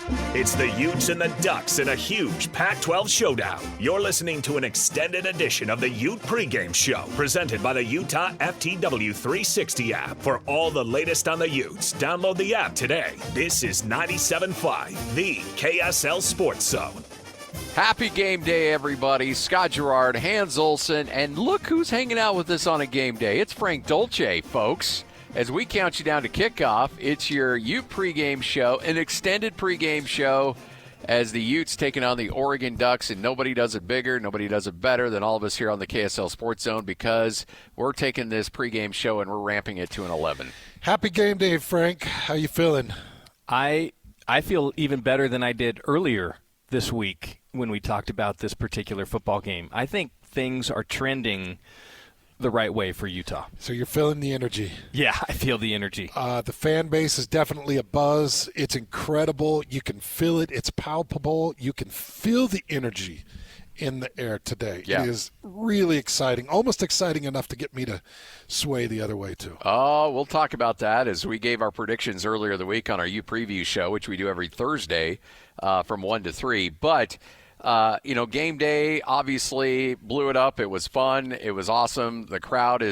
It's the Utes and the Ducks in a huge Pac-12 showdown. You're listening to an extended edition of the Ute Pregame Show, presented by the Utah FTW 360 app. For all the latest on the Utes, download the app today. This is 97.5, the KSL Sports Zone. Happy game day, everybody. Scott Gerard, Hans Olsen, and look who's hanging out with us on a game day. It's Frank Dolce, folks. As we count you down to kickoff, it's your Ute pregame show, an extended pregame show as the Utes taking on the Oregon Ducks, and nobody does it bigger, nobody does it better than all of us here on the KSL Sports Zone because we're taking this pregame show and we're ramping it to an 11. Happy game day, Frank. How you feeling? I feel even better than I did earlier this week when we talked about this particular football game. I think things are trending the right way for Utah. So you're feeling the energy. Yeah, I feel the energy. The fan base is definitely abuzz. It's incredible. You can feel it. It's palpable. You can feel the energy in the air today. Yeah. It is really exciting, almost exciting enough to get me to sway the other way, too. Oh, we'll talk about that as we gave our predictions earlier the week on our Ute Preview show, which we do every Thursday from 1 to 3. But game day obviously blew it up. It was fun. It was awesome. The crowd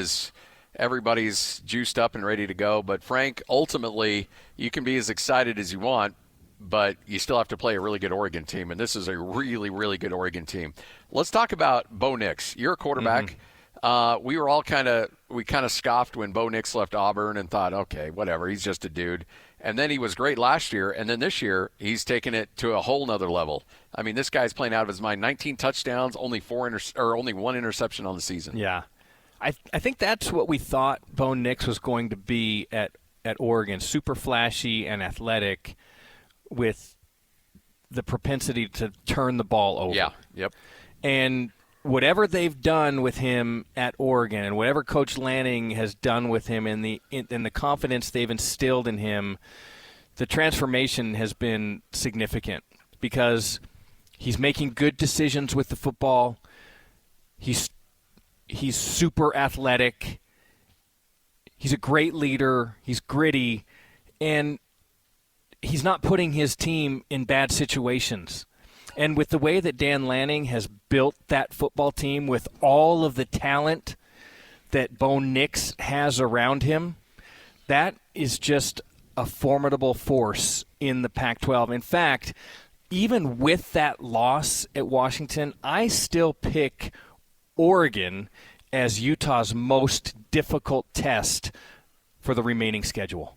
everybody's juiced up and ready to go. But, Frank, ultimately, you can be as excited as you want, but you still have to play a really good Oregon team, and this is a really, really good Oregon team. Let's talk about Bo Nix. You're a quarterback. Mm-hmm. We were all kind of scoffed when Bo Nix left Auburn and thought, okay, whatever, he's just a dude. And then he was great last year, and then this year he's taken it to a whole nother level. I mean, this guy's playing out of his mind. 19 touchdowns, only one interception on the season. Yeah. I think that's what we thought Bo Nix was going to be at Oregon. Super flashy and athletic with the propensity to turn the ball over. Yeah, yep. And whatever they've done with him at Oregon and whatever Coach Lanning has done with him and the confidence they've instilled in him, the transformation has been significant because he's making good decisions with the football. He's super athletic. He's a great leader. He's gritty. And he's not putting his team in bad situations. And with the way that Dan Lanning has built that football team with all of the talent that Bo Nix has around him, that is just a formidable force in the Pac-12. In fact, even with that loss at Washington, I still pick Oregon as Utah's most difficult test for the remaining schedule.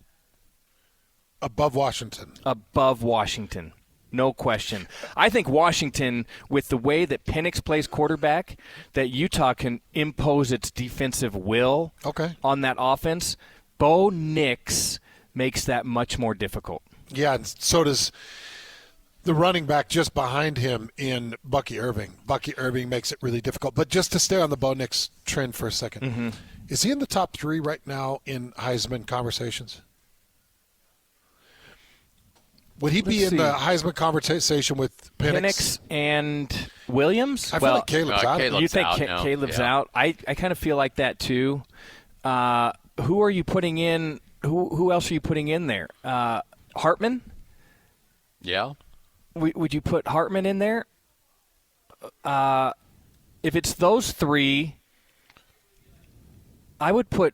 Above Washington. Above Washington. No question. I think Washington, with the way that Penix plays quarterback, that Utah can impose its defensive will on that offense. Bo Nix makes that much more difficult. Yeah, and so does the running back just behind him in Bucky Irving. Bucky Irving makes it really difficult. But just to stay on the Bo Nix trend for a second, is he in the top 3 right now in Heisman conversations? Would he be in the Heisman conversation with Penix and Williams? I feel like Caleb's out. You think Caleb's out? I kind of feel like that too. Who are you putting in? Who else are you putting in there? Hartman? Yeah. Would you put Hartman in there? If it's those 3, I would put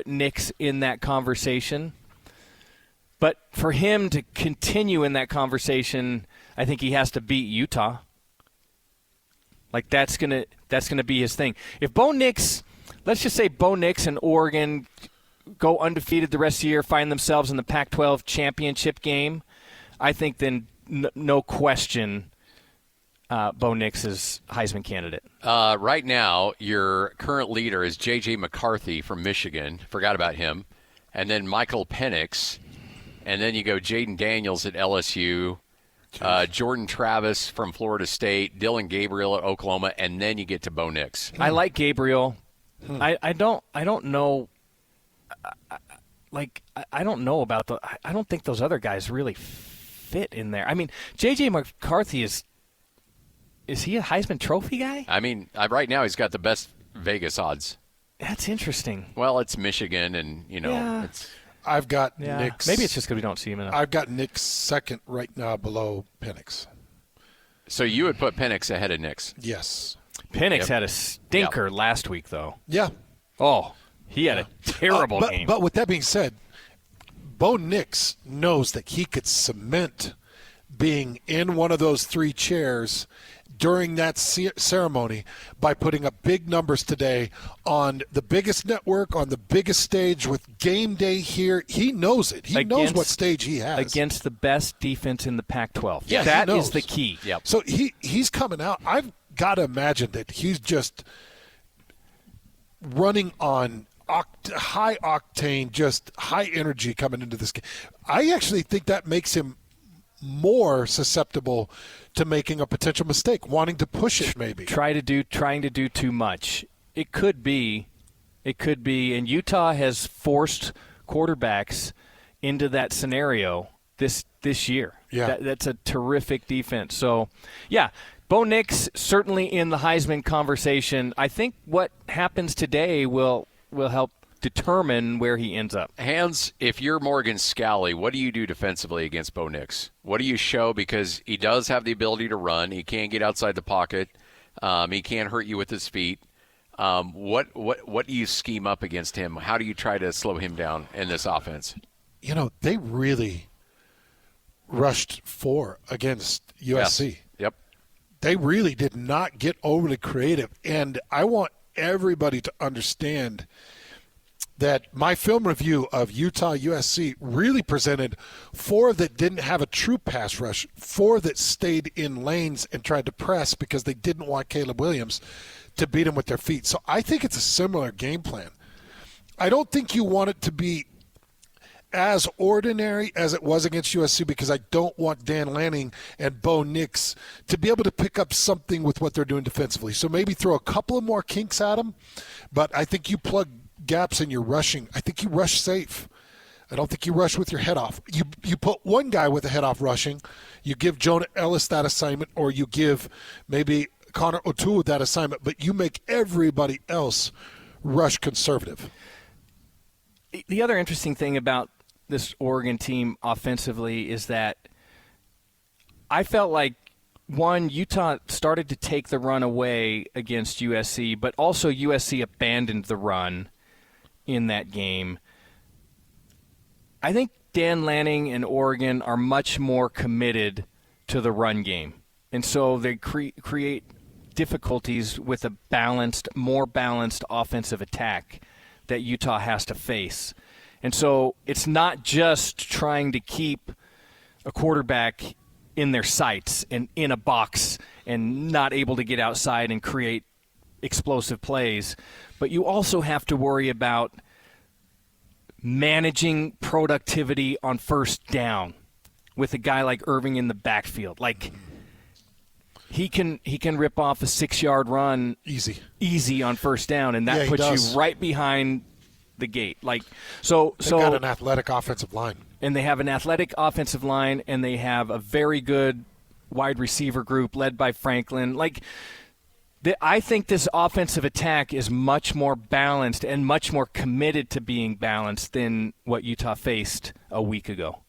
Nix in that conversation. But for him to continue in that conversation, I think he has to beat Utah. Like that's gonna be his thing. If Bo Nix, let's just say Bo Nix and Oregon go undefeated the rest of the year, find themselves in the Pac-12 championship game, I think then no question Bo Nix is Heisman candidate. Right now, your current leader is J.J. McCarthy from Michigan. Forgot about him. And then Michael Penix. And then you go Jaden Daniels at LSU, Jordan Travis from Florida State, Dylan Gabriel at Oklahoma, and then you get to Bo Nix. I like Gabriel. I don't know. I don't know about I don't think those other guys really fit in there. I mean, J.J. McCarthy is he a Heisman Trophy guy? I mean, right now he's got the best Vegas odds. That's interesting. Well, it's Michigan, and it's. I've got Nick's. Maybe it's just because we don't see him enough. I've got Nick's second right now below Penix. So you would put Penix ahead of Nick's? Yes. Penix had a stinker last week, though. Yeah. Oh, he had a terrible game. But with that being said, Bo Nix knows that he could cement being in one of those 3 chairs during that ceremony by putting up big numbers today on the biggest network, on the biggest stage with game day here. He knows it. He knows what stage he has. Against the best defense in the Pac-12. Yeah, that is the key. Yep. So he's coming out. I've got to imagine that he's just running on high octane, just high energy coming into this game. I actually think that makes him more susceptible to making a potential mistake, wanting to push it maybe. Trying to do too much. It could be, and Utah has forced quarterbacks into that scenario this year. Yeah. That's a terrific defense. So, yeah, Bo Nix certainly in the Heisman conversation. I think what happens today will help determine where he ends up. Hans, if you're Morgan Scalley, what do you do defensively against Bo Nix? What do you show? Because he does have the ability to run. He can get outside the pocket. He can hurt you with his feet. What do you scheme up against him? How do you try to slow him down in this offense? You know, they really rushed 4 against USC. Yes. Yep. They really did not get overly creative. And I want everybody to understand that my film review of Utah USC really presented 4 that didn't have a true pass rush, 4 that stayed in lanes and tried to press because they didn't want Caleb Williams to beat him with their feet. So I think it's a similar game plan. I don't think you want it to be as ordinary as it was against USC because I don't want Dan Lanning and Bo Nix to be able to pick up something with what they're doing defensively. So maybe throw a couple of more kinks at them, but I think you plug gaps in your rushing. I think you rush safe. I don't think you rush with your head off. You put one guy with a head off rushing, you give Jonah Ellis that assignment, or you give maybe Connor O'Toole that assignment, but you make everybody else rush conservative. The other interesting thing about this Oregon team offensively is that I felt like, one, Utah started to take the run away against USC, but also USC abandoned the run in that game. I think Dan Lanning and Oregon are much more committed to the run game. And so they create difficulties with a more balanced offensive attack that Utah has to face. And so it's not just trying to keep a quarterback in their sights and in a box and not able to get outside and create explosive plays, but you also have to worry about managing productivity on first down with a guy like Irving in the backfield. Like, he can rip off a 6-yard run easy on first down, and that puts you right behind the gate. Like, so they've got an athletic offensive line. And they have an athletic offensive line, and they have a very good wide receiver group led by Franklin. Like, I think this offensive attack is much more balanced and much more committed to being balanced than what Utah faced a week ago.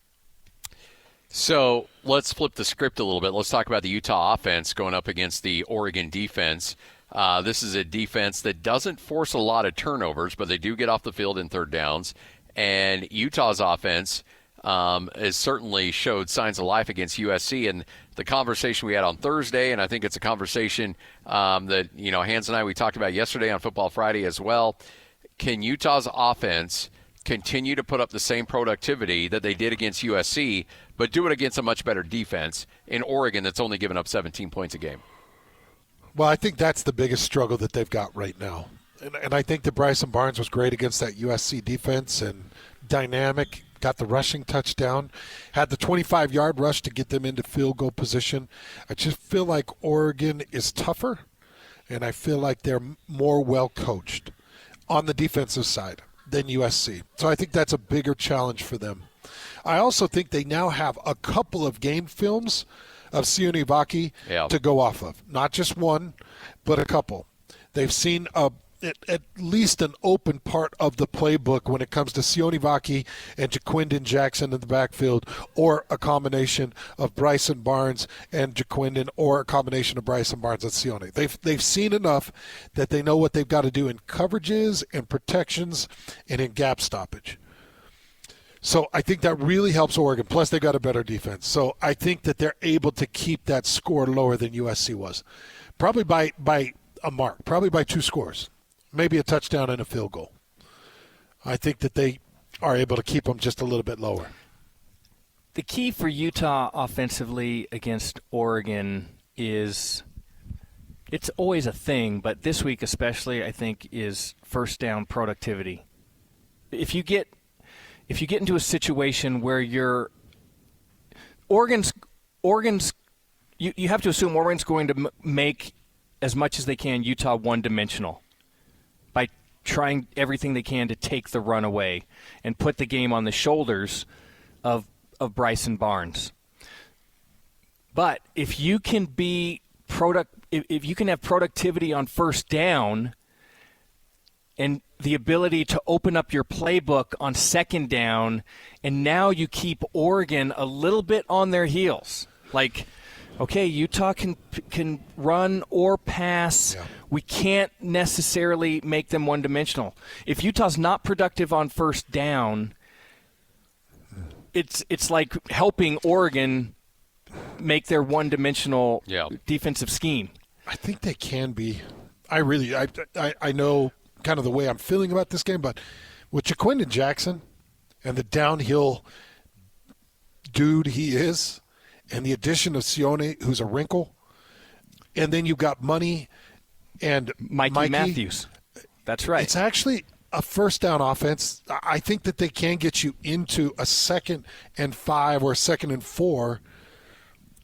So let's flip the script a little bit. Let's talk about the Utah offense going up against the Oregon defense. This is a defense that doesn't force a lot of turnovers, but they do get off the field in third downs. And Utah's offense has certainly showed signs of life against USC. And the conversation we had on Thursday, and I think it's a conversation that, Hans and I, we talked about yesterday on Football Friday as well. Can Utah's offense continue to put up the same productivity that they did against USC, but do it against a much better defense in Oregon that's only given up 17 points a game? Well, I think that's the biggest struggle that they've got right now. And I think that Bryson Barnes was great against that USC defense and dynamic, got the rushing touchdown, had the 25-yard rush to get them into field goal position. I just feel like Oregon is tougher, and I feel like they're more well-coached on the defensive side than USC. So I think that's a bigger challenge for them. I also think they now have a couple of game films of Sione Vaki to go off of. Not just one, but a couple. They've seen a at least an open part of the playbook when it comes to Sione Vaki and Jaquindon Jackson in the backfield, or a combination of Bryson Barnes and Jaquindon, or a combination of Bryson Barnes and Sione. They've seen enough that they know what they've got to do in coverages and protections and in gap stoppage. So I think that really helps Oregon. Plus, they got a better defense. So I think that they're able to keep that score lower than USC was. Probably by a mark, probably by 2 scores. Maybe a touchdown and a field goal. I think that they are able to keep them just a little bit lower. The key for Utah offensively against Oregon is, it's always a thing, but this week especially, I think, is first down productivity. If you get into a situation where you have to assume Oregon's going to make as much as they can Utah one-dimensional by trying everything they can to take the run away and put the game on the shoulders of Bryson Barnes. But if you can if you can have productivity on first down and the ability to open up your playbook on second down, and now you keep Oregon a little bit on their heels. Like, okay, Utah can run or pass. Yeah. We can't necessarily make them one-dimensional. If Utah's not productive on first down, it's like helping Oregon make their one-dimensional defensive scheme. I think they can be. I know kind of the way I'm feeling about this game, but with Jaquindon Jackson and the downhill dude he is, and the addition of Sione, who's a wrinkle, and then you've got Money and Mikey Matthews. That's right. It's actually a first down offense. I think that they can get you into a 2nd and 5 or 2nd and 4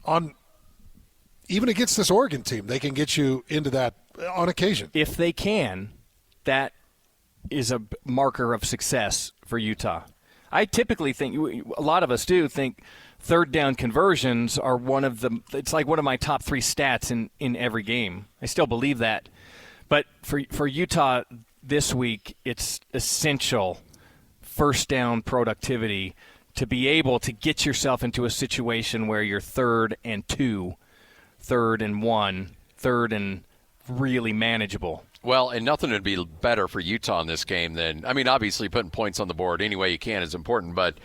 on even against this Oregon team. They can get you into that on occasion. If they can, that is a marker of success for Utah. I typically think, a lot of us do think, third down conversions are it's like one of my top 3 stats in every game. I still believe that. But for Utah this week, it's essential first down productivity to be able to get yourself into a situation where you're 3rd and 2, 3rd and 1, 3rd and really manageable. Well, and nothing would be better for Utah in this game than, obviously putting points on the board any way you can is important, but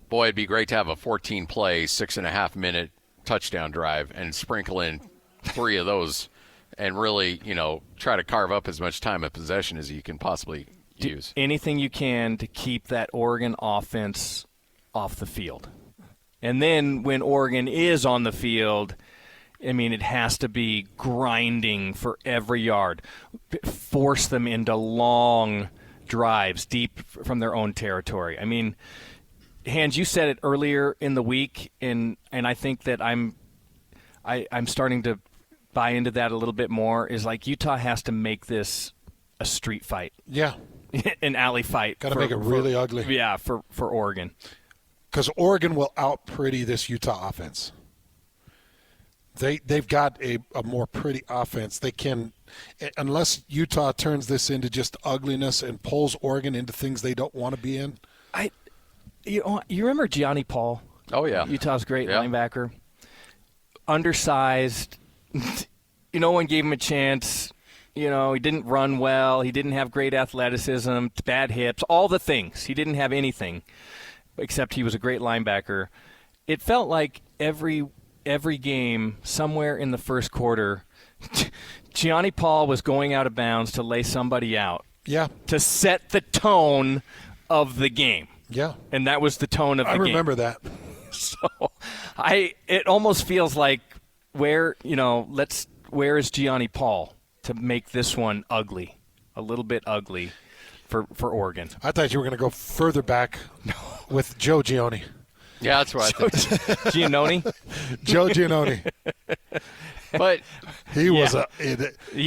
boy, it'd be great to have a 14-play, 6.5-minute touchdown drive and sprinkle in 3 of those and really, try to carve up as much time of possession as you can possibly use. Anything you can to keep that Oregon offense off the field. And then when Oregon is on the field, it has to be grinding for every yard. Force them into long drives deep from their own territory. Hans, you said it earlier in the week, and I think that I'm starting to buy into that a little bit more, is like Utah has to make this a street fight. Yeah. An alley fight. Got to make it really ugly. Yeah, for Oregon. Because Oregon will out-pretty this Utah offense. They've got a more pretty offense. They can, unless Utah turns this into just ugliness and pulls Oregon into things they don't want to be in. You remember Gianni Paul? Oh, yeah. Utah's great linebacker. Undersized. No one gave him a chance. He didn't run well. He didn't have great athleticism, bad hips, all the things. He didn't have anything except he was a great linebacker. It felt like every game, somewhere in the first quarter, Gianni Paul was going out of bounds to lay somebody out. Yeah. To set the tone of the game. Yeah. And that was the tone of the game. I remember that. So it almost feels like where is Gianni Paul to make this one ugly, a little bit ugly for Oregon. I thought you were going to go further back with Joe Giannone. Yeah, that's right. Giannone? Joe Giannone. But he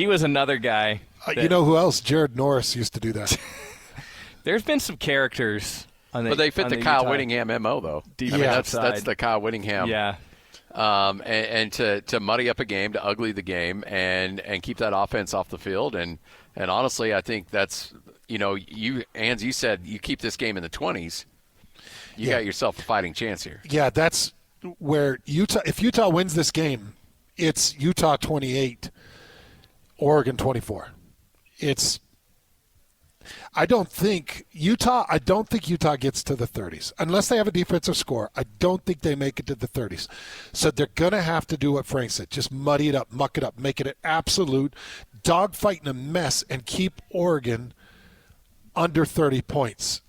was another guy. You know who else? Jared Norris used to do that. There's been some characters on the But they fit the Kyle Utah Whittingham MO, though. That's the Kyle Whittingham. Yeah. and to muddy up a game, to ugly the game, and keep that offense off the field. And honestly, I think that's, Ans, you said you keep this game in the 20s, you got yourself a fighting chance here. Yeah, that's where if Utah wins this game, it's Utah 28, Oregon 24. I don't think Utah gets to the 30s. Unless they have a defensive score, I don't think they make it to the 30s. So they're going to have to do what Frank said, just muddy it up, muck it up, make it an absolute dogfight and a mess, and keep Oregon under 30 points.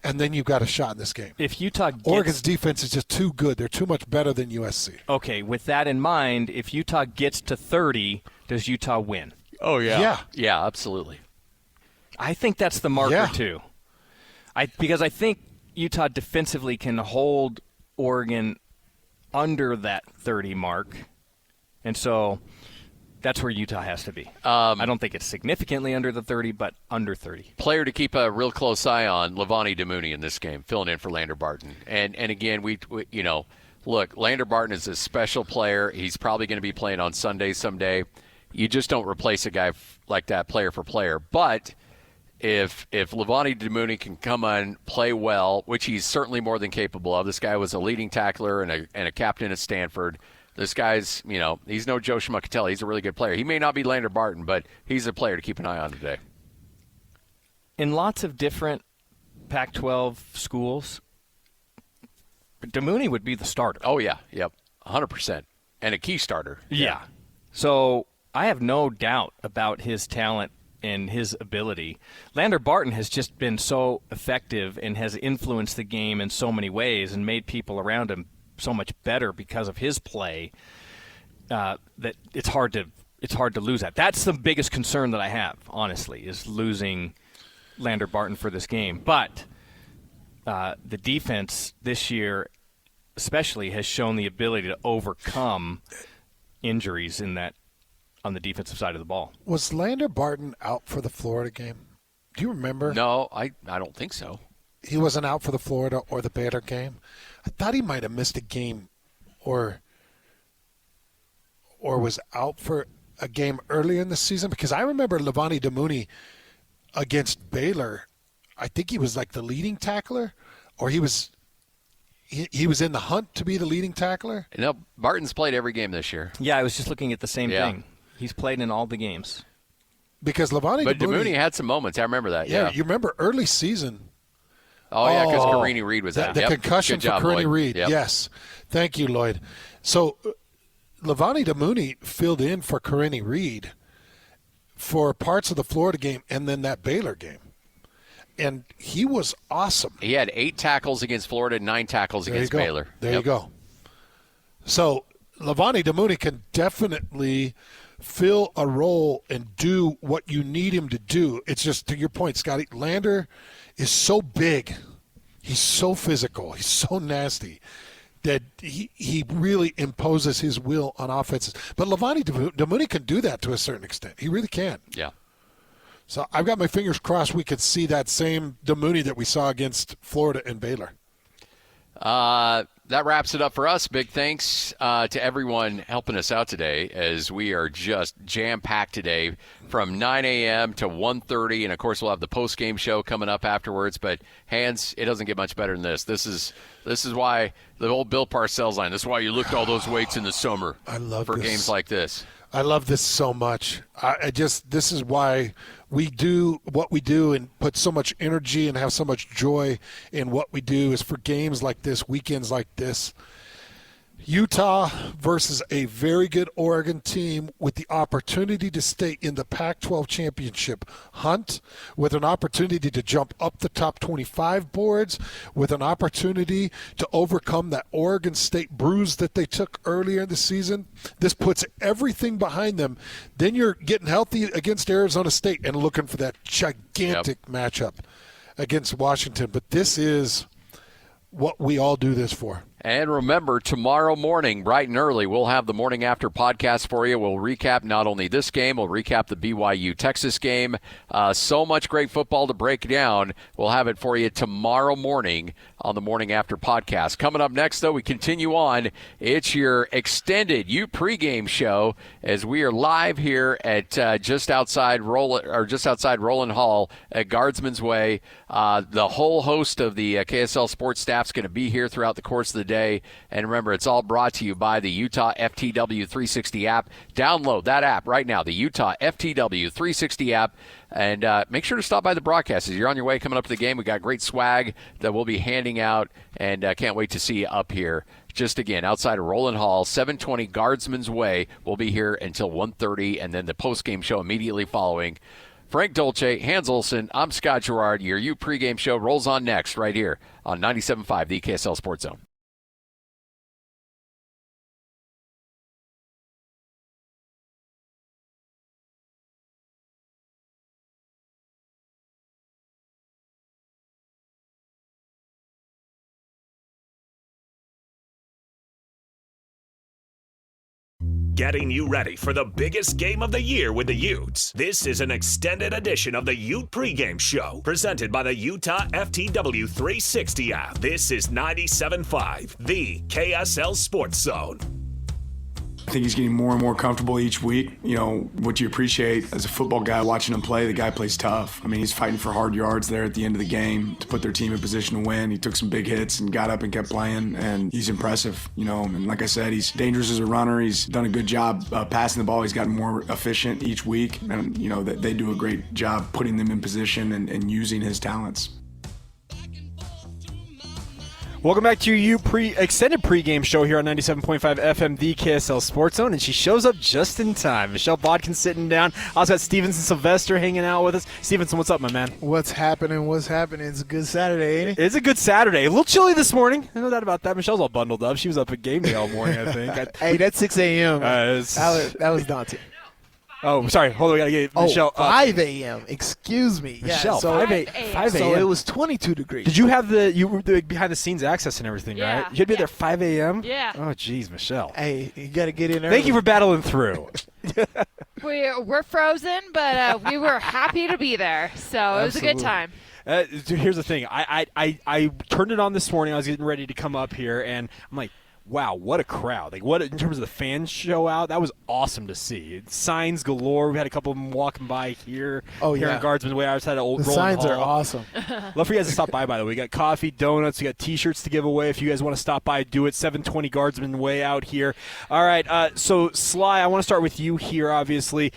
And then you've got a shot in this game. If Utah Oregon's defense is just too good. They're too much better than USC. Okay, with that in mind, if Utah gets to 30, does Utah win? Oh, Yeah. Yeah, absolutely. I think that's the marker, too. Because I think Utah defensively can hold Oregon under that 30 mark. And so that's where Utah has to be. I don't think it's significantly under the 30, but under 30. Player to keep a real close eye on, Levani Damouni in this game, filling in for Lander Barton. And again, we look, Lander Barton is a special player. He's probably going to be playing on Sunday someday. You just don't replace a guy like that player for player. But if Levani Damouni can come on, play well, which he's certainly more than capable of. This guy was a leading tackler and a captain at Stanford. This guy's, he's no Joe Schmuckatelli. He's a really good player. He may not be Lander Barton, but he's a player to keep an eye on today. In lots of different Pac-12 schools, Damouni would be the starter. Oh, yeah. Yep. 100%. And a key starter. Yeah. So I have no doubt about his talent and his ability. Lander Barton has just been so effective and has influenced the game in so many ways and made people around him so much better because of his play that it's hard to lose that. That's the biggest concern that I have, honestly, is losing Lander Barton for this game. But the defense this year especially has shown the ability to overcome injuries on the defensive side of the ball. Was Lander Barton out for the Florida game? Do you remember? No, I don't think so. He wasn't out for the Florida or the Baylor game? I thought he might have missed a game or was out for a game earlier in the season, because I remember Levani Damouni against Baylor. I think he was like the leading tackler, or he was in the hunt to be the leading tackler. No, Barton's played every game this year. Yeah, I was just looking at the same thing. He's played in all the games. Because Levani Damouni had some moments. I remember that. Yeah, you remember early season. Oh, yeah, because Carini Reed was out. The concussion for Carini Reed. Yep. Yes. Thank you, Lloyd. So Levani Damouni filled in for Carini Reed for parts of the Florida game and then that Baylor game. And he was awesome. He had 8 tackles against Florida, 9 tackles against Baylor. There you go. So Levani Damouni can definitely fill a role and do what you need him to do. It's just, to your point, Scotty, Lander is so big. He's so physical. He's so nasty that he really imposes his will on offenses. But Levani Damouni can do that to a certain extent. He really can. Yeah. So I've got my fingers crossed we could see that same Damouni that we saw against Florida and Baylor. That wraps it up for us. Big thanks to everyone helping us out today, as we are just jam-packed today from 9 a.m. to 1:30. And, of course, we'll have the post-game show coming up afterwards. But, Hans, it doesn't get much better than this. This is why the old Bill Parcells line, this is why you lift all those weights in the summer. I love for this. Games like this. I love this so much. This is why we do what we do and put so much energy and have so much joy in what we do, is for games like this, weekends like this. Utah versus a very good Oregon team with the opportunity to stay in the Pac-12 championship hunt, with an opportunity to jump up the top 25 boards, with an opportunity to overcome that Oregon State bruise that they took earlier in the season. This puts everything behind them. Then you're getting healthy against Arizona State and looking for that gigantic matchup against Washington. But this is what we all do this for. And remember, tomorrow morning, bright and early, we'll have the Morning After podcast for you. We'll recap not only this game, we'll recap the BYU-Texas game. So much great football to break down. We'll have it for you tomorrow morning on the Morning After podcast. Coming up next, though, we continue on. It's your extended Pregame show as we are live here at just outside Roland Hall at Guardsman's Way. The whole host of the KSL sports staff is going to be here throughout the course of the day. And remember, it's all brought to you by the Utah FTW 360 app. Download that app right now, the Utah FTW 360 app. And make sure to stop by the broadcast. As you're on your way coming up to the game, we got great swag that we'll be handing out, and can't wait to see you up here. Just again, outside of Roland Hall, 720 Guardsman's Way. We'll be here until 1:30, and then the post-game show immediately following. Frank Dolce, Hans Olsen, I'm Scott Gerard. Your pregame show rolls on next right here on 97.5, the KSL Sports Zone. Getting you ready for the biggest game of the year with the Utes. This is an extended edition of the Ute Pregame Show, presented by the Utah FTW 360 app. This is 97.5, the KSL Sports Zone. I think he's getting more and more comfortable each week. You know, what you appreciate as a football guy watching him play, the guy plays tough. I mean, he's fighting for hard yards there at the end of the game to put their team in position to win. He took some big hits and got up and kept playing, and he's impressive, you know. And like I said, he's dangerous as a runner. He's done a good job passing the ball. He's gotten more efficient each week, and, you know, they do a great job putting them in position and using his talents. Welcome back to your extended pregame show here on 97.5 FM, the KSL Sports Zone, and she shows up just in time. Michelle Bodkin sitting down. I also got Stevenson Sylvester hanging out with us. Stevenson, what's up, my man? What's happening? It's a good Saturday, ain't it? It's a good Saturday. A little chilly this morning. No doubt about that. Michelle's all bundled up. She was up at game day all morning, I think. Hey, that's 6 a.m. That was daunting. Oh, sorry. Hold on. We got to get Michelle. 5 a.m. Excuse me. Michelle, yeah, 5 a.m. So it was 22 degrees. Did you have you were the behind-the-scenes access and everything, right? You had to be there 5 a.m.? Yeah. Oh, geez, Michelle. Hey, you got to get in early. Thank you for battling through. We're frozen, but we were happy to be there, so it was a good time. Here's the thing. I turned it on this morning. I was getting ready to come up here, and I'm like, wow, what a crowd. Like, what in terms of the fans show out, that was awesome to see. Signs galore. We had a couple of them walking by here. Here on Guardsman's Way outside of Old Roland signs Hall. are awesome. Love for you guys to stop by the way. We got coffee, donuts, we got T-shirts to give away. If you guys want to stop by, do it. 720 Guardsman Way out here. All right, so Sly, I want to start with you here, obviously.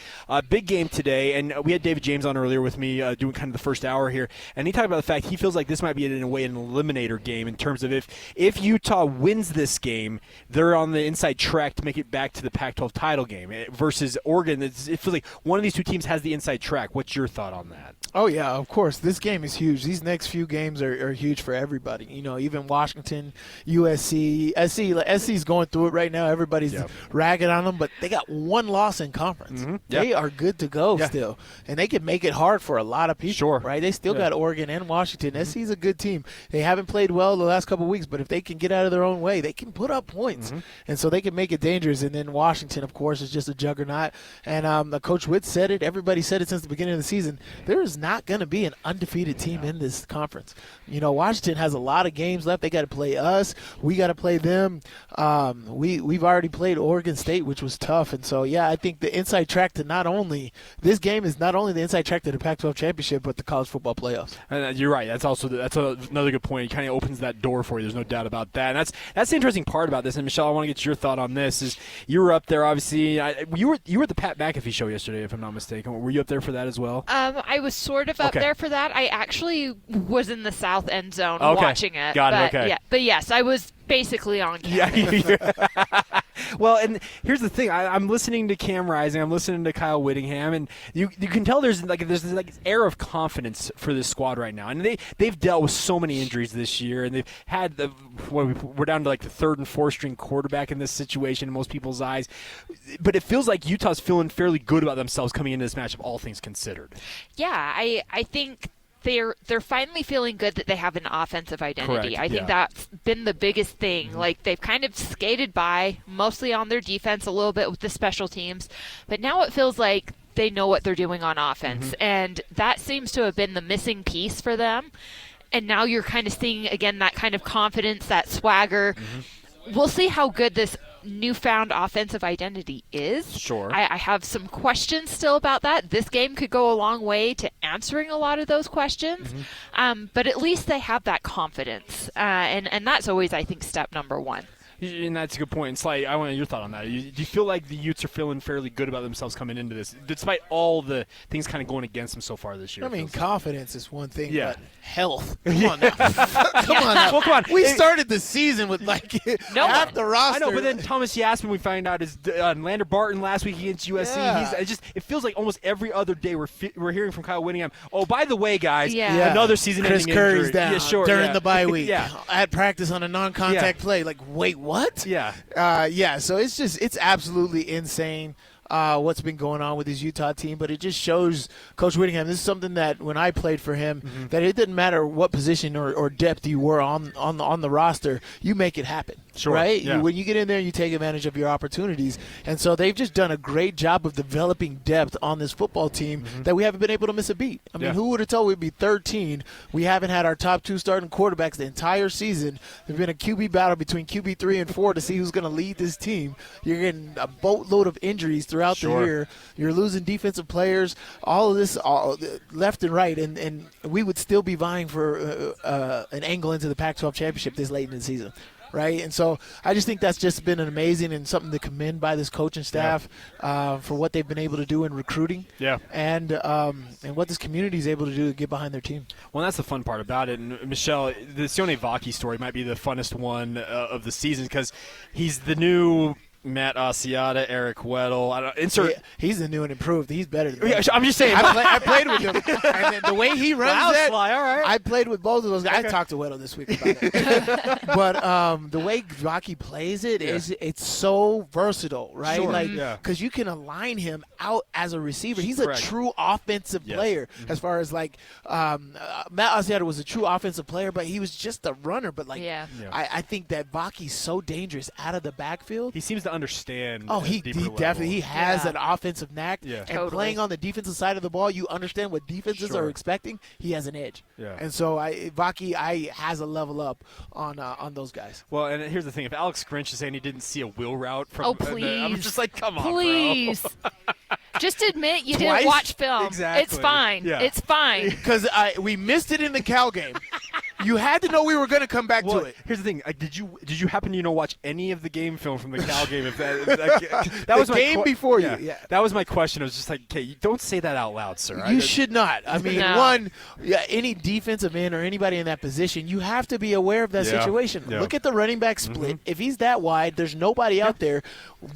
Big game today, and we had David James on earlier with me doing kind of the first hour here, and he talked about the fact he feels like this might be, in a way, an eliminator game in terms of if Utah wins this game, they're on the inside track to make it back to the Pac-12 title game versus Oregon. It feels like one of these two teams has the inside track. What's your thought on that? Oh, yeah, of course. This game is huge. These next few games are huge for everybody. You know, even Washington, USC, SC's going through it right now. Everybody's ragging on them, but they got one loss in conference. Mm-hmm. They are good to go still, and they can make it hard for a lot of people, right? They still got Oregon and Washington. Mm-hmm. SC's a good team. They haven't played well the last couple of weeks, but if they can get out of their own way, they can put up points, and so they can make it dangerous. And then Washington, of course, is just a juggernaut. And Coach Witt said it. Everybody said it since the beginning of the season. There is not going to be an undefeated team in this conference. You know, Washington has a lot of games left. They got to play us. We got to play them. We've already played Oregon State, which was tough. And so, yeah, I think the inside track to this game is not only the inside track to the Pac-12 championship, but the college football playoffs. And you're right. That's another good point. It kind of opens that door for you. There's no doubt about that. And that's the interesting part about this. And Michelle, I want to get your thought on this. Is you were up there, obviously. You were at the Pat McAfee show yesterday, if I'm not mistaken. Were you up there for that as well? I was sort of up there for that. I actually was in the south end zone watching it. Got it. Okay. Yeah, but yes, I was basically on camera. Yeah. Well, and here's the thing. I'm listening to Cam Rising. I'm listening to Kyle Whittingham, and you can tell there's this air of confidence for this squad right now. And they've dealt with so many injuries this year, and they've had we're down to like the third and fourth string quarterback in this situation in most people's eyes. But it feels like Utah's feeling fairly good about themselves coming into this matchup, all things considered. Yeah, I think they're finally feeling good that they have an offensive identity. Correct, I think that's been the biggest thing. Like, they've kind of skated by mostly on their defense, a little bit with the special teams, but now it feels like they know what they're doing on offense, and that seems to have been the missing piece for them. And now you're kind of seeing, again, that kind of confidence, that swagger. We'll see how good this newfound offensive identity is. Sure. I have some questions still about that. This game could go a long way to answering a lot of those questions, but at least they have that confidence, and that's always, I think, step number one. And that's a good point. And Sly, I want your thought on that. Do you feel like the Utes are feeling fairly good about themselves coming into this, despite all the things kind of going against them so far this year? I mean, confidence is one thing, Yeah. but health. Come on now. Come on now. Well, come on. We started the season with half the roster. I know, but then Thomas Yasmin, we find out, is Lander Barton last week against USC. Yeah. It feels like almost every other day we're hearing from Kyle Whittingham. Oh, by the way, guys, Yeah. another season-ending Chris Curry's injury. down Yeah, sure, during yeah. the bye week. Yeah. At practice on a non-contact play. Like, wait, what? Yeah. So it's absolutely insane what's been going on with his Utah team, but it just shows Coach Whittingham. This is something that when I played for him, that it didn't matter what position or depth you were on the roster, you make it happen. Sure, Right? yeah. When you get in there, you take advantage of your opportunities. And so they've just done a great job of developing depth on this football team that we haven't been able to miss a beat. I mean, who would have told we'd be 13? We haven't had our top 2 starting quarterbacks the entire season. There's been a QB battle between QB 3 and 4 to see who's going to lead this team. You're getting a boatload of injuries throughout the year. You're losing defensive players, all of this left and right, and we would still be vying for an angle into the Pac-12 championship this late in the season. Right, and so I just think that's just been an amazing and something to commend by this coaching staff for what they've been able to do in recruiting, and what this community is able to do to get behind their team. Well, that's the fun part about it. And Michelle, the Sione Vaki story might be the funnest one of the season because he's the new Matt Asiata, Eric Weddle. He's the new and improved. He's better than me. Yeah, I'm just saying. I played with him, and the way he runs that, Sly, all right. I played with both of those guys. Okay. I talked to Weddle this week about it. But the way Rocky plays it it's so versatile, right? Sure. Like, Yeah. because you can align him out as a receiver. He's Correct. a true offensive player. As far as like Matt Asiata was a true offensive player, but he was just a runner. But like, I think that Vaki's so dangerous out of the backfield. He seems to understand. Oh, he definitely has an offensive knack. Yeah. And Totally. playing on the defensive side of the ball, you understand what defenses are expecting. He has an edge. Yeah. And so Vaki has a level up on those guys. Well, and here's the thing: if Alex Grinch is saying he didn't see a wheel route from, Please. I'm just like, come on, Please. bro. Just admit you Twice? didn't watch film. Exactly. It's fine. Yeah. It's fine. Because we missed it in the Cal game. You had to know we were going to come back to it. Here's the thing: did you happen to watch any of the game film from the Cal game? If that was The my game before you, yeah. That was my question. I was just like, okay, you don't say that out loud, sir. You should not. I mean, No. any defensive end or anybody in that position, you have to be aware of that situation. Yeah. Look at the running back split. If he's that wide, there's nobody out there.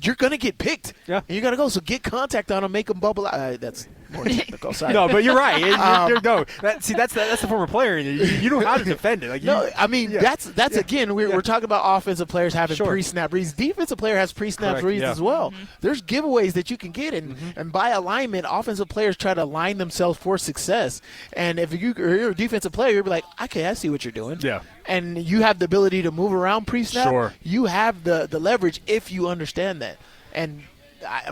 You're going to get picked. Yeah. And you're going to go. So get contact on him, make him bubble out. That's more technical. Sorry. No, but you're right. That's the former player. You know how to defend it. Like, No, I mean that's again we're talking about offensive players having Sure. pre-snap reads. Defensive player has pre-snap Correct, reads yeah. as well. There's giveaways that you can get, and by alignment, offensive players try to align themselves for success. And if you're a defensive player, you'll be like, okay, I see what you're doing. Yeah. And you have the ability to move around pre-snap. Sure. You have the leverage if you understand that. And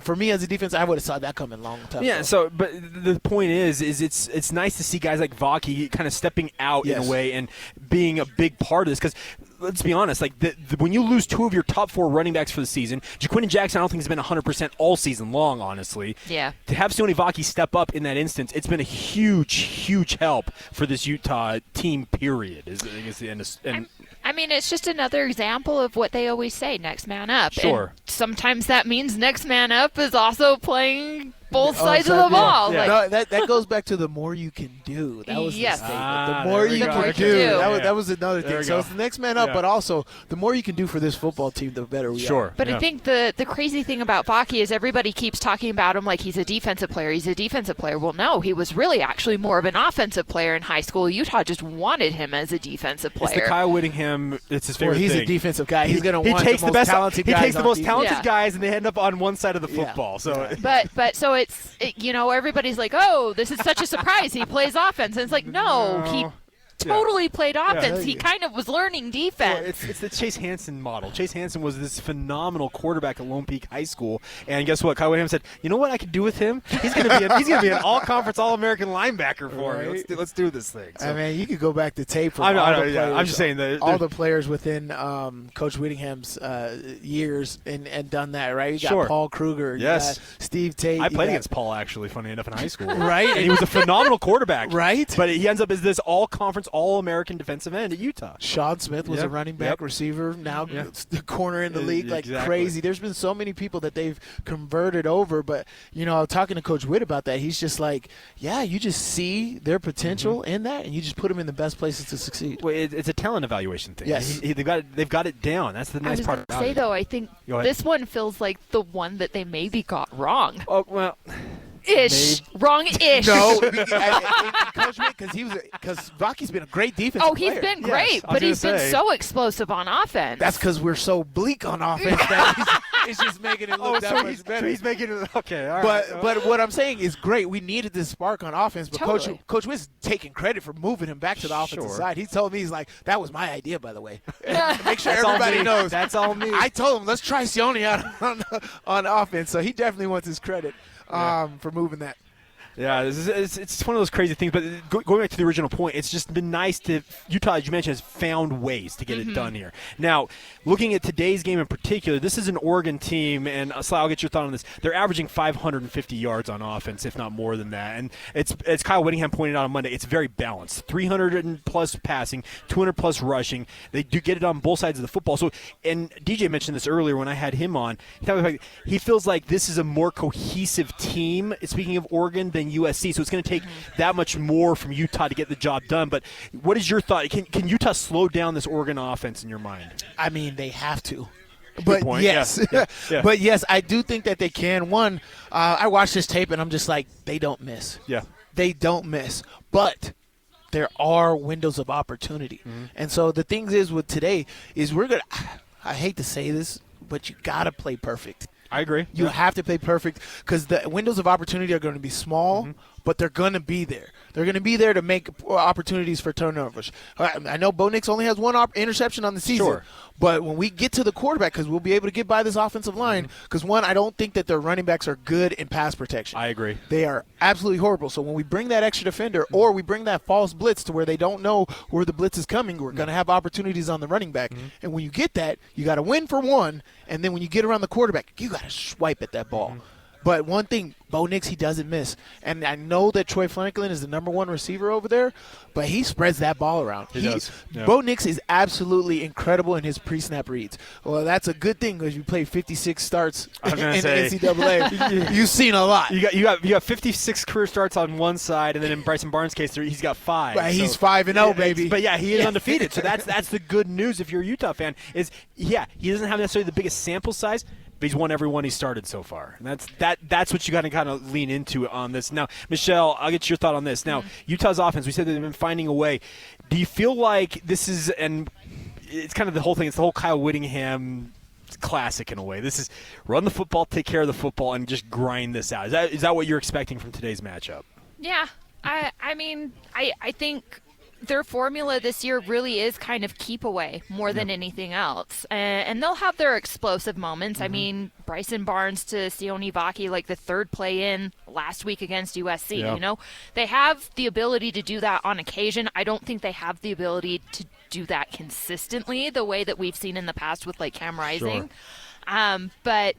for me as a defense, I would have saw that coming long time ago. Yeah. So, but the point is it's nice to see guys like Vaki kind of stepping out in a way and being a big part of this because. Let's be honest. Like when you lose 2 of your top 4 running backs for the season, Jaquindon Jackson, I don't think has been 100% all season long. Honestly, Yeah. To have Sione Vaki step up in that instance, it's been a huge help for this Utah team. Period. I mean, it's just another example of what they always say: next man up. Sure. And sometimes that means next man up is also playing both sides of the ball. Yeah. Like, No, that goes back to the more you can do. That was Yes. the statement. Ah, The more there we you go. can The more do. you can do. That was another There thing. we So go. it's the next man up, Yeah. but also the more you can do for this football team, the better we are. But I think the crazy thing about Vaki is everybody keeps talking about him like he's a defensive player. He's a defensive player. Well, no, he was really actually more of an offensive player in high school. Utah just wanted him as a defensive player. It's the Kyle Whittingham. It's his favorite Well, he's thing. a defensive guy. He's going to He want takes the the most best. talented He guys takes the on most defense. talented Yeah. guys, and they end up on one side of the Yeah. football. So But so everybody's like, oh, this is such a surprise. He plays offense. And it's like, no. He totally played offense. He kind of was learning defense. Well, it's the Chase Hansen model. Chase Hansen was this phenomenal quarterback at Lone Peak High School, and guess what? Kyle Whittingham said, "You know what I could do with him? He's going to be an all-conference, all-American linebacker for me. Let's do this thing." So. I mean, you could go back to tape from I'm just saying all the players within Coach Whittingham's years and done that, right? You got Paul Kruger, you got Steve Tate. I played against Paul actually, funny enough, in high school, right? And he was a phenomenal quarterback, right? But he ends up as this all-conference, all-American defensive end at Utah. Sean Smith was a running back, receiver, now the corner in the league, crazy. There's been so many people that they've converted over, but talking to Coach Witt about that, he's just like, you just see their potential in that, and you just put them in the best places to succeed. Well, it's a talent evaluation thing. Yes, they've got it down. That's the nice part about it. I was going to say though, I think this one feels like the one that they maybe got wrong. Oh well. Wrong-ish. No, Coach Witt, because Rocky's been a great defensive player. Oh, he's been great, but he's been so explosive on offense. That's because we're so bleak on offense that he's just making it look that much better. So he's making it okay. All right. But what I'm saying is great. We needed this spark on offense, but Coach Witt's taking credit for moving him back to the offensive side. He told me, he's like, that was my idea, by the way. Make sure everybody knows. That's all me. I told him, let's try Sione out on offense, so he definitely wants his credit. For moving that. Yeah, it's one of those crazy things. But going back to the original point, it's just been nice to Utah, as you mentioned, has found ways to get it done here. Now, looking at today's game in particular, this is an Oregon team, and Sly, I'll get your thought on this. They're averaging 550 yards on offense, if not more than that. And it's Kyle Whittingham pointed out on Monday, it's very balanced. 300 plus passing, 200 plus rushing. They do get it on both sides of the football. So, and DJ mentioned this earlier when I had him on. He feels like this is a more cohesive team, speaking of Oregon, than USC, so it's going to take that much more from Utah to get the job done. But what is your thought? Can Utah slow down this Oregon offense in your mind? I mean, they have to. But yes, but yes, I do think that they can. One, I watched this tape and I'm just like, they don't miss. Yeah, they don't miss. But there are windows of opportunity, and so the thing is with today is we're gonna. I hate to say this, but you gotta play perfect. I agree. You have to play perfect because the windows of opportunity are going to be small, but they're going to be there. They're going to be there to make opportunities for turnovers. I know Bo Nix only has one interception on the season, but when we get to the quarterback, because we'll be able to get by this offensive line, because one, I don't think that their running backs are good in pass protection. I agree. They are absolutely horrible. So when we bring that extra defender or we bring that false blitz to where they don't know where the blitz is coming, we're going to have opportunities on the running back. And when you get that, you got to win for one, and then when you get around the quarterback, you got to swipe at that ball. But one thing, Bo Nix, he doesn't miss. And I know that Troy Franklin is the number one receiver over there, but he spreads that ball around. He does. Yeah. Bo Nix is absolutely incredible in his pre-snap reads. Well, that's a good thing because you play 56 starts in NCAA. You've seen a lot. You got 56 career starts on one side, and then in Bryson Barnes' case, he's got 5. But he's 5-0, baby. But he is undefeated. So that's the good news if you're a Utah fan. He doesn't have necessarily the biggest sample size, but he's won every one he started so far. And that's what you got to kind of lean into on this. Now, Michelle, I'll get your thought on this. Now, Utah's offense, we said they've been finding a way. Do you feel like this is, and it's kind of the whole thing, it's the whole Kyle Whittingham classic in a way. This is run the football, take care of the football, and just grind this out. Is that what you're expecting from today's matchup? Yeah. I mean, I think their formula this year really is kind of keep away more than anything else. And they'll have their explosive moments. I mean, Bryson Barnes to Sione Vaki, like the third play in last week against USC, They have the ability to do that on occasion. I don't think they have the ability to do that consistently the way that we've seen in the past with like Cam Rising. But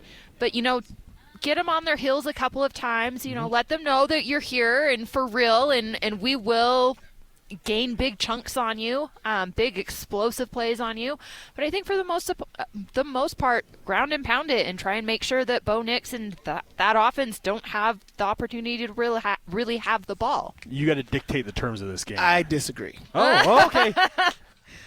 get them on their heels a couple of times, let them know that you're here and for real, and we will gain big chunks on you, big explosive plays on you. But I think for the most part, ground and pound it and try and make sure that Bo Nix and that offense don't have the opportunity to really have the ball. You got to dictate the terms of this game. I disagree. Oh, okay.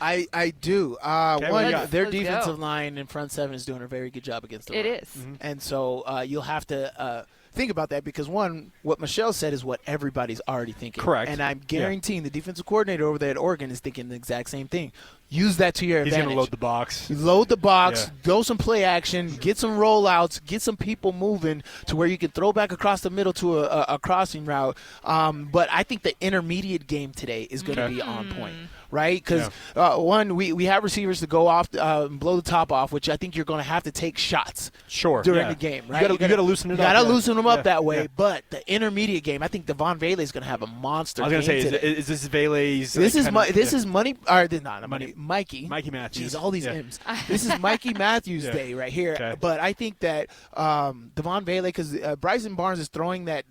I do. Their defensive go. line in front seven is doing a very good job against the run. It is. And so you'll have to think about that because, one, what Michelle said is what everybody's already thinking. Correct. And I'm guaranteeing the defensive coordinator over there at Oregon is thinking the exact same thing. Use that to your advantage. He's going to load the box. Load the box, go some play action, get some rollouts, get some people moving to where you can throw back across the middle to a crossing route. But I think the intermediate game today is going to be on point. Right? Because, one, we have receivers to go off and blow the top off, which I think you're going to have to take shots during the game. Right? You got to loosen it up. You got to loosen them up that way. But the intermediate game, I think Devon Vele is going to have a monster game. I was going to say, is this Vele's? This is money. Or not money. Mikey Matthews. Jeez, all these M's. This is Mikey Matthews Day right here. Okay. But I think that Devon Vele, because Bryson Barnes is throwing that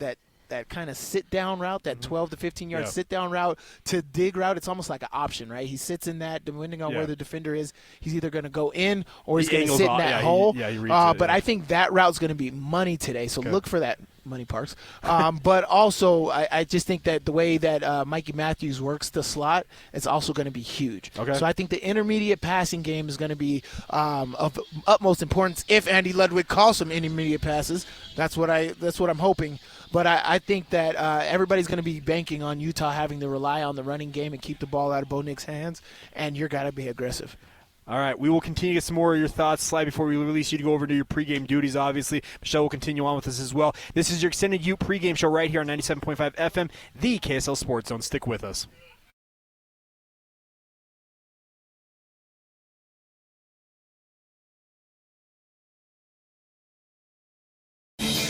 kind of sit-down route, that 12 to 15-yard sit-down route to dig route. It's almost like an option, right? He sits in that, depending on where the defender is, he's either going to go in or he's going to sit in that hole. But I think that route's going to be money today, so look for that. Money Parks. But also, I just think that the way that Mikey Matthews works the slot is also going to be huge. Okay. So I think the intermediate passing game is going to be of utmost importance if Andy Ludwig calls some intermediate passes. That's what I'm hoping. But I think that everybody's going to be banking on Utah having to rely on the running game and keep the ball out of Bo Nix's hands, and you're got to be aggressive. All right, we will continue to get some more of your thoughts, Sly, before we release you to go over to your pregame duties, obviously. Michelle will continue on with us as well. This is your extended Ute pregame show right here on 97.5 FM, the KSL Sports Zone. Stick with us.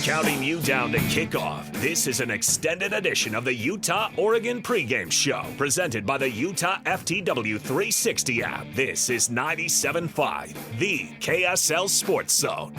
Counting you down to kickoff, this is an extended edition of the Utah-Oregon pregame show, presented by the Utah FTW 360 app. This is 97.5, the KSL Sports Zone.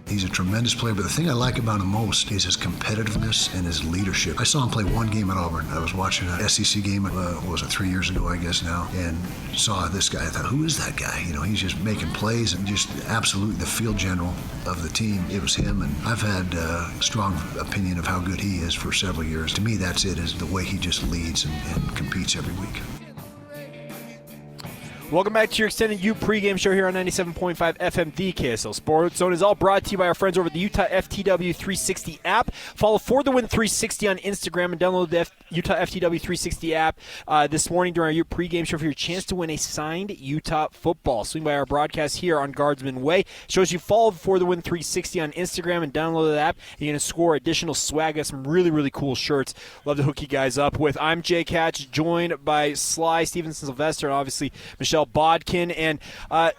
He's a tremendous player, but the thing I like about him most is his competitiveness and his leadership. I saw him play one game at Auburn. I was watching an SEC game, what was it, 3 years ago, I guess now, and saw this guy. I thought, who is that guy? You know, he's just making plays and just absolutely the field general of the team. It was him, and I've had a strong opinion of how good he is for several years. To me, that's it, is the way he just leads and competes every week. Welcome back to your extended Ute pregame show here on 97.5 FM, the KSL Sports Zone. Is all brought to you by our friends over at the Utah FTW 360 app. Follow For the Win 360 on Instagram and download the Utah FTW 360 app this morning during our Ute pregame show for your chance to win a signed Utah football. Swing by our broadcast here on Guardsman Way. Shows you follow For the Win 360 on Instagram and download the app. You're going to score additional swag. Got some really, really cool shirts. Love to hook you guys up with. I'm Jake Hatch, joined by Sly, Stevenson, Sylvester, and obviously Michelle Bodkin. And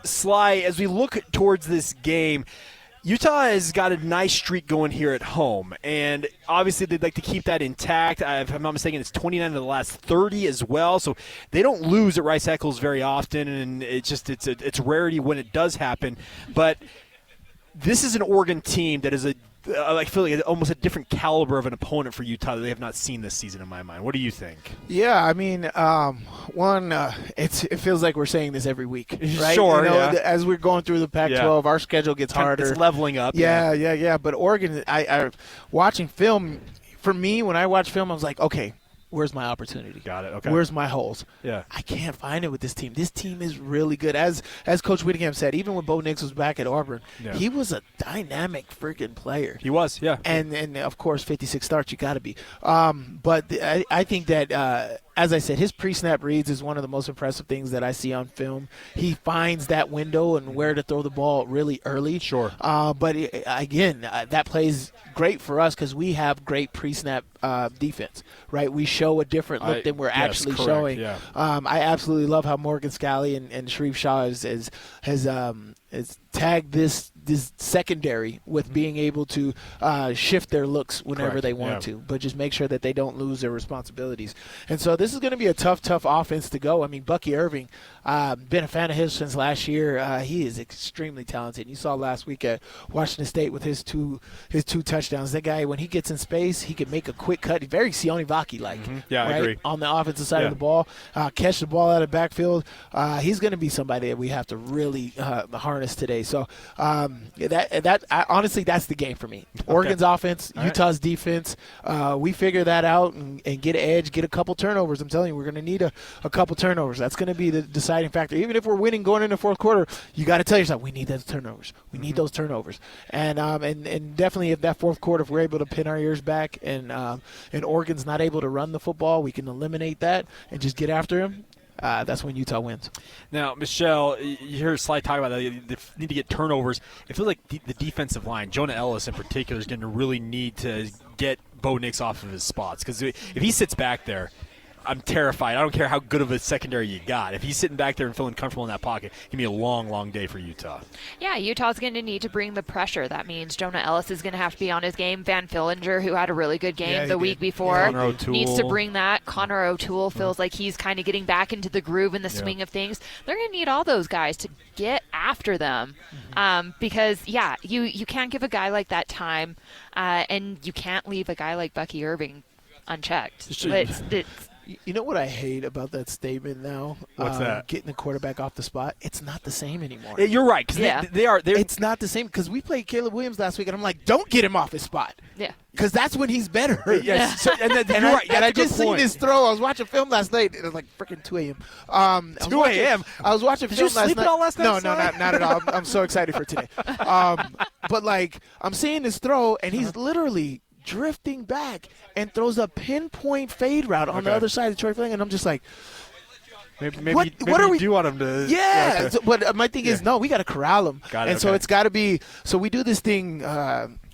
Sly, as we look towards this game, Utah has got a nice streak going here at home, and obviously they'd like to keep that intact. If I'm not mistaken, it's 29 of the last 30 as well, so they don't lose at Rice Eccles very often, and it's a rarity when it does happen. But this is an Oregon team that is I feel like almost a different caliber of an opponent for Utah that they have not seen this season in my mind. What do you think? Yeah, I mean, it feels like we're saying this every week, right? Sure, as we're going through the Pac-12, our schedule gets harder. It's leveling up. Yeah. But Oregon, I watching film, for me, when I watch film, I was like, okay, where's my opportunity? Got it. Okay. Where's my holes? Yeah. I can't find it with this team. This team is really good. As Coach Whittingham said, even when Bo Nix was back at Auburn, he was a dynamic freaking player. He was, yeah. And of course, 56 starts, you got to be. But I think that, as I said, his pre-snap reads is one of the most impressive things that I see on film. He finds that window and where to throw the ball really early. Sure. But again, that plays great for us because we have great pre-snap defense, right? We show a different look than we're actually showing. Yeah. I absolutely love how Morgan Scally and Sharif Shaw has tagged this secondary with being able to shift their looks whenever they want to, but just make sure that they don't lose their responsibilities. And so this is going to be a tough offense to go. I mean, Bucky Irving, been a fan of his since last year. He is extremely talented. You saw last week at Washington State with his two touchdowns. That guy, when he gets in space, he can make a quick cut. Very Sione Vaki-like. Yeah, right? I agree. On the offensive side of the ball, catch the ball out of the backfield. He's going to be somebody that we have to really harness harness today. So honestly, that's the game for me. Oregon's offense, Utah's defense. We figure that out and get an edge, get a couple turnovers. I'm telling you, we're going to need a couple turnovers. That's going to be the deciding factor. Even if we're winning going into the fourth quarter, you got to tell yourself, we need those turnovers. We need those turnovers. And definitely if that fourth quarter, if we're able to pin our ears back and Oregon's not able to run the football, we can eliminate that and just get after him. That's when Utah wins. Now, Michelle, you heard Sly talk about that. They need to get turnovers. It feels like the defensive line, Jonah Ellis in particular, is going to really need to get Bo Nix off of his spots. Because if he sits back there, I'm terrified. I don't care how good of a secondary you got. If he's sitting back there and feeling comfortable in that pocket, it can be a long, long day for Utah. Yeah, Utah's going to need to bring the pressure. That means Jonah Ellis is going to have to be on his game. Van Fillinger, who had a really good game the week before, needs to bring that. Connor O'Toole feels like he's kind of getting back into the groove and the swing of things. They're going to need all those guys to get after them because, you can't give a guy like that time and you can't leave a guy like Bucky Irving unchecked. You know what I hate about that statement now? What's that? Getting the quarterback off the spot. It's not the same anymore. You're right. Cause they are. It's not the same because we played Caleb Williams last week, and I'm like, don't get him off his spot. Yeah. Because that's when he's better. Yes. I just seen this throw. I was watching film last night. It was like freaking 2 a.m. 2 a.m.? I was watching film last night. Did you sleep at all last night? No, not at all. I'm so excited for today. But, I'm seeing this throw, and he's literally drifting back and throws a pinpoint fade route on the other side of Troy Fling, and I'm just like, maybe what are we do want him to? Yeah, but my thing is, no, we got to corral him, so it's got to be. So we do this thing.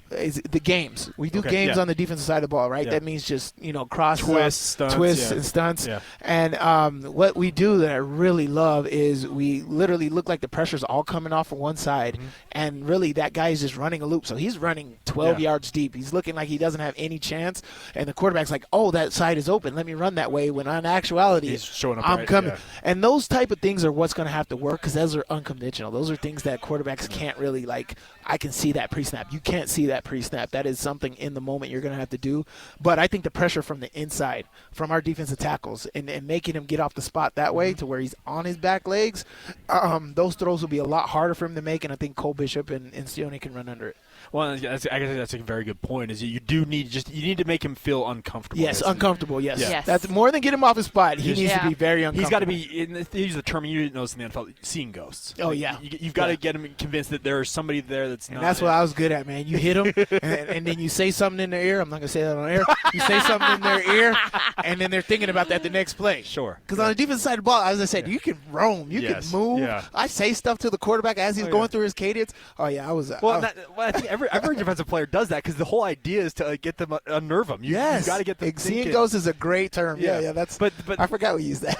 Is the games. We do games on the defensive side of the ball, right? Yeah. That means just, cross twists and stunts. Yeah. And what we do that I really love is we literally look like the pressure's all coming off of one side, and really that guy is just running a loop. So he's running 12 yards deep. He's looking like he doesn't have any chance, and the quarterback's like, oh, that side is open. Let me run that way, when in actuality, he's showing up I'm coming. Yeah. And those type of things are what's going to have to work because those are unconventional. Those are things that quarterbacks can't really, I can see that pre-snap. You can't see that pre-snap. That is something in the moment you're going to have to do. But I think the pressure from the inside, from our defensive tackles, and making him get off the spot that way to where he's on his back legs, those throws will be a lot harder for him to make, and I think Cole Bishop and Sione can run under it. Well, I guess that's a very good point. Is you need to make him feel uncomfortable. Yes, uncomfortable. Yes. Yes, that's more than get him off his spot. He needs to be very uncomfortable. He's got to be. Use the term you didn't notice in the NFL: seeing ghosts. Oh yeah, you've got to get him convinced that there's somebody there that's. And that's what I was good at, man. You hit them, and then you say something in their ear. I'm not gonna say that on air. You say something in their ear, and then they're thinking about that the next play. Sure. Because on the defensive side of the ball, as I said, you can roam, you can move. Yeah. I say stuff to the quarterback as he's going through his cadence. Oh yeah, I was. I think every defensive player does that because the whole idea is to get them, unnerve them. You got to get them. Seeing ghosts is a great term. Yeah. That's. But I forgot we used that.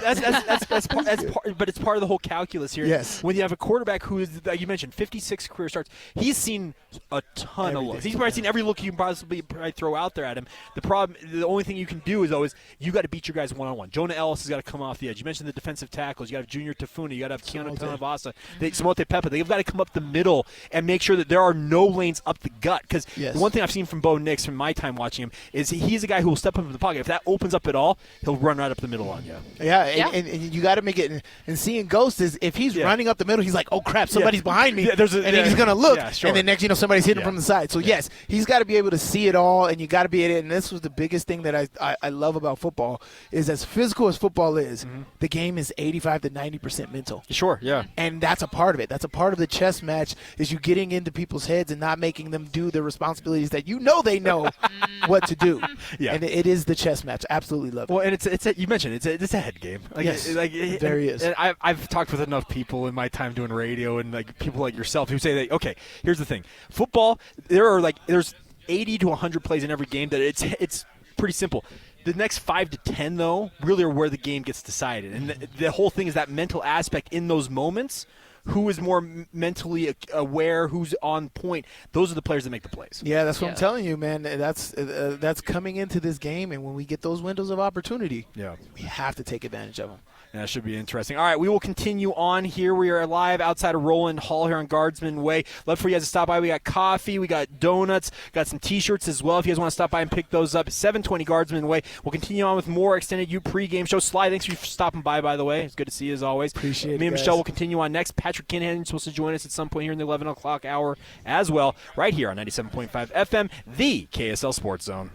But it's part of the whole calculus here. Yes. When you have a quarterback who is, like you mentioned, 56 career starts, he's seen a ton of looks. He's probably seen every look you can possibly throw out there at him. The only thing you can do is you got to beat your guys one-on-one. Jonah Ellis has got to come off the edge. You mentioned the defensive tackles. You got to have Junior Tafuna. You got to have Keanu Tanavasa. Samote Pepa. They've got to come up the middle and make sure that there are no lanes up the gut. Because the one thing I've seen from Bo Nix from my time watching him is he's a guy who will step up in the pocket. If that opens up at all, he'll run right up the middle on you. Yeah, and you got to make it. And seeing ghosts is if he's running up the middle, he's like, oh crap, somebody's behind me, and then he's gonna look, and then next somebody's hitting him from the side. So yes, he's got to be able to see it all, and you got to be able. And this was the biggest thing that I love about football is as physical as football is, the game is 85 to 90% mental. Sure, yeah, and that's a part of it. That's a part of the chess match is you getting into people's heads and not making them do the responsibilities that they know what to do. Yeah, and it is the chess match. Absolutely love it. Well, and it's you mentioned it's a head game. There he is. And I've talked with enough people in my time doing radio and people like yourself who say that okay, here's the thing, football there's 80 to 100 plays in every game that it's pretty simple. The next 5 to 10 though really are where the game gets decided, and the whole thing is that mental aspect in those moments. Who is more mentally aware? Who's on point? Those are the players that make the plays. Yeah, that's what I'm telling you, man. That's coming into this game, and when we get those windows of opportunity, we have to take advantage of them. That should be interesting. All right, we will continue on here. We are live outside of Roland Hall here on Guardsman Way. Love for you guys to stop by. We got coffee, we got donuts, got some T-shirts as well if you guys want to stop by and pick those up. 720 Guardsman Way. We'll continue on with more extended Ute pregame show. Sly, thanks for stopping by the way. It's good to see you as always. Appreciate it, Me and guys. Michelle will continue on next. Patrick Kinahan is supposed to join us at some point here in the 11 o'clock hour as well, right here on 97.5 FM, the KSL Sports Zone.